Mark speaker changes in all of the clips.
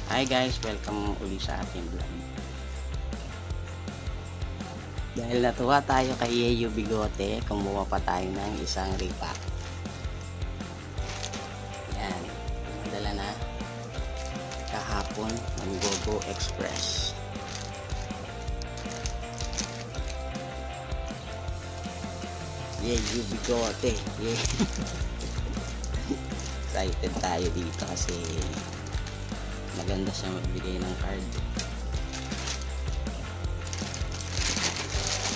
Speaker 1: Hi guys, welcome uli sa ating vlog. Dahil natuwa tayo kay Yeo Bigote, kumuha pa tayo ng isang repack. Yan, pinadala na kahapon ng Gogo Express. Yeo Bigote. Excited tayo dito kasi maganda siya magbigay ng card.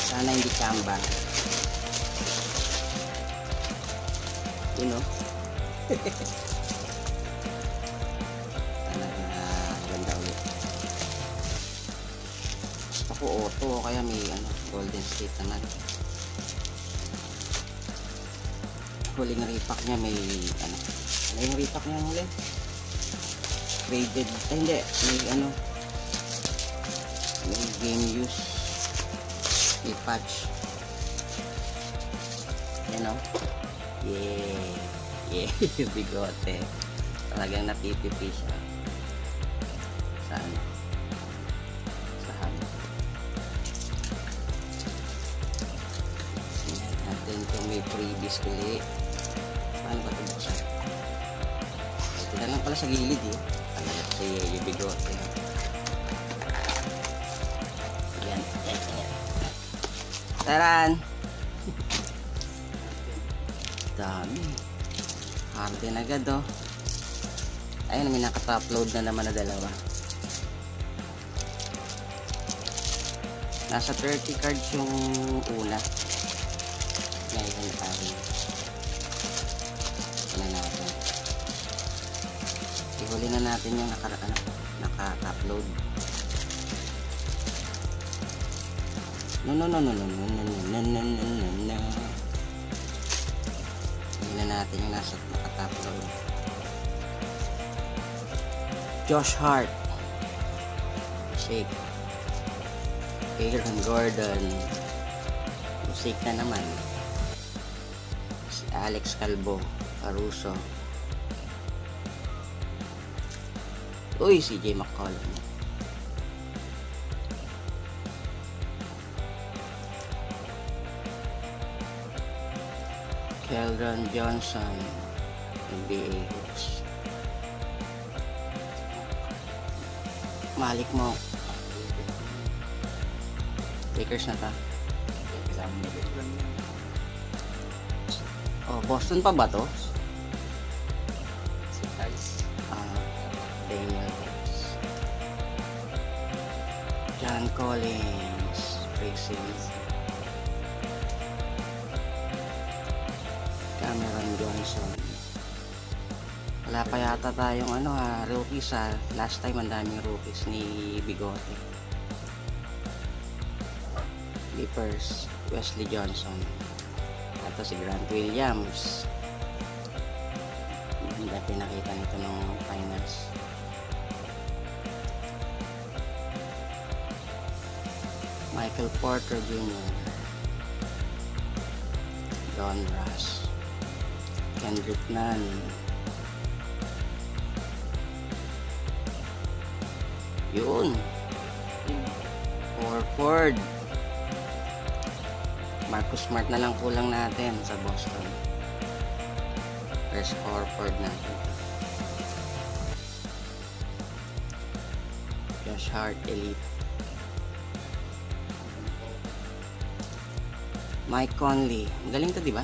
Speaker 1: Sana hindi kamba. You know? Sana ganda ulit. Gusto ko auto o kaya may golden state naman. Huling repack niya may ano yung repack niya huli? Traded, hindi, may game use, may patch, Bigote, talagang napipipi siya sa tingnan natin kung may freebies uli. Paano ba ito buksan? Ito na lang pala sa gilid talaga si Yeo Bigote. Yan. Taran! Dami. Hardin agad ayun, may nakata-upload na naman na dalawa. Nasa 30 cards yung una. Ngayon tayo. Ito natin. Ihuli na natin yung naka-upload. No. Ihuli na natin yung naka-upload. Josh Hart, Shake, Aaron Gordon, Musik na naman. Si Alex Calvo, Caruso. Uy, CJ McCollum. Keldon Johnson, NBA Hoops. Malik Monk. Lakers na ta. Oh, Boston pa ba to? Daniel John Collins, Tracy, Cameron Johnson. Wala pa yata tayong rookies last time ang daming rookies ni Bigote. Clippers, Wesley Johnson. Ito si Grant Williams. Hindi pinakita nito ng finals. Michael Porter Jr., Don Russ, Kendrick Nunn, yun, Horford, Marcus Smart na lang kulang natin sa Boston. First Horford natin. Josh Hart Elite, Mike Conley. Galing to, di ba?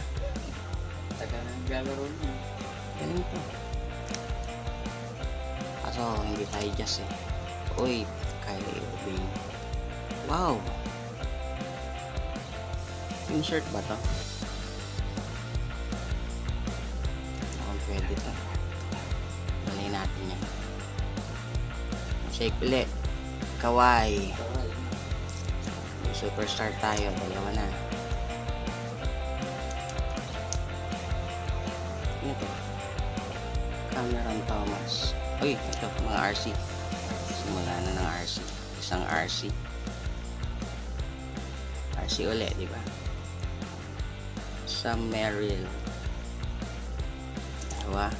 Speaker 2: Taga naglalaro niya.
Speaker 1: Galing to. Kaso hindi tayo just Uy, Kyrie Irving. Wow. Insert ba to? Pwede to. Balay natin yan. Shake ulit. Kawhi. Superstar tayo. Dalawa na. Ito. Cameron Thomas. Uy, ito. Mga RC. Simula na ng RC. Isang RC. RC ulit, di ba? Sam Merrill. Dalawa.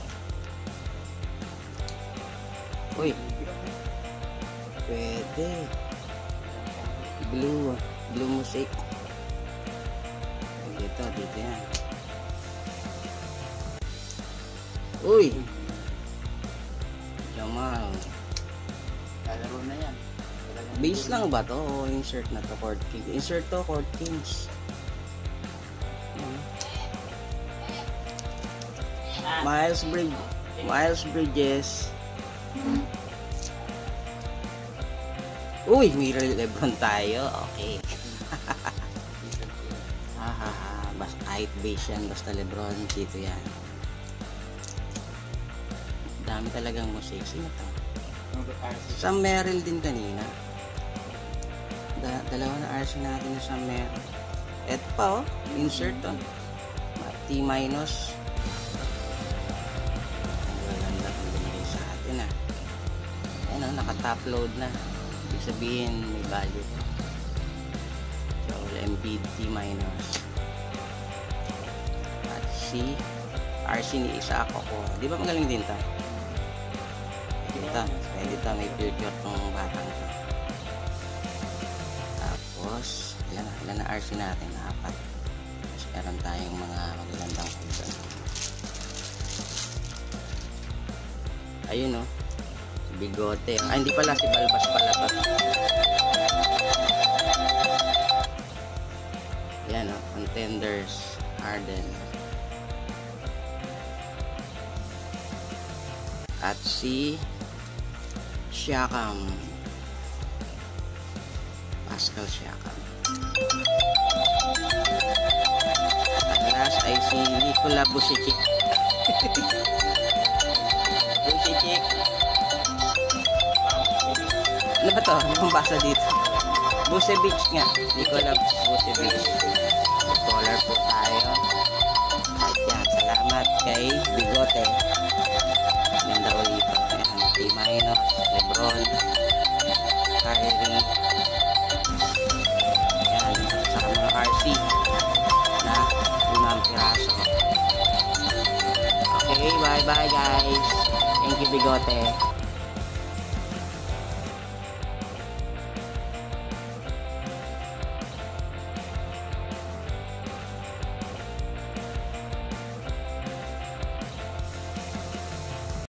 Speaker 1: Uy, Pwede. Blue. Blue music. Dito yan. Uy! Jamal.
Speaker 2: Lalaro na yan.
Speaker 1: Base lang ba to? O insert na to, Court Kings? Insert to, Court Kings. Miles Bridges. Uy, may Lebron tayo. Okay. Basta kahit base yan, basta Lebron, dito yan. Dami talagang musik. Sino to? Sam Merrill din kanina. Dalawa na RC natin na Sam Merrill. Eto pa oh, insert to. T-. Maganda kung binigay sa atin ah. Ayan oh, naka-top load na. Ibig sabihin may value. So, Embiid T-. At si RC ni Isaac ako. Di ba magaling din to? Pwede to, may future tong batang to. Tapos ilan na RC natin? 4. Tapos meron tayong mga magagandang kaisan. Ayun o, si Bigote. Hindi pala, si Balbas pala to. Yan o, contenders, Harden. At si Siakam. Pascal Siakam. At last ay si Nikola Vucevic. Vucevic. Ano ba to? Anong basa dito? Vucevic nga. Nikola Vucevic. Scholar po tayo. Kahit yan. Salamat kay Bigote. Ganda ulit. T-, Lebron, Kyrie. Yan. Saka mga RC na 5 piraso. Okay, bye bye guys. Thank you Bigote.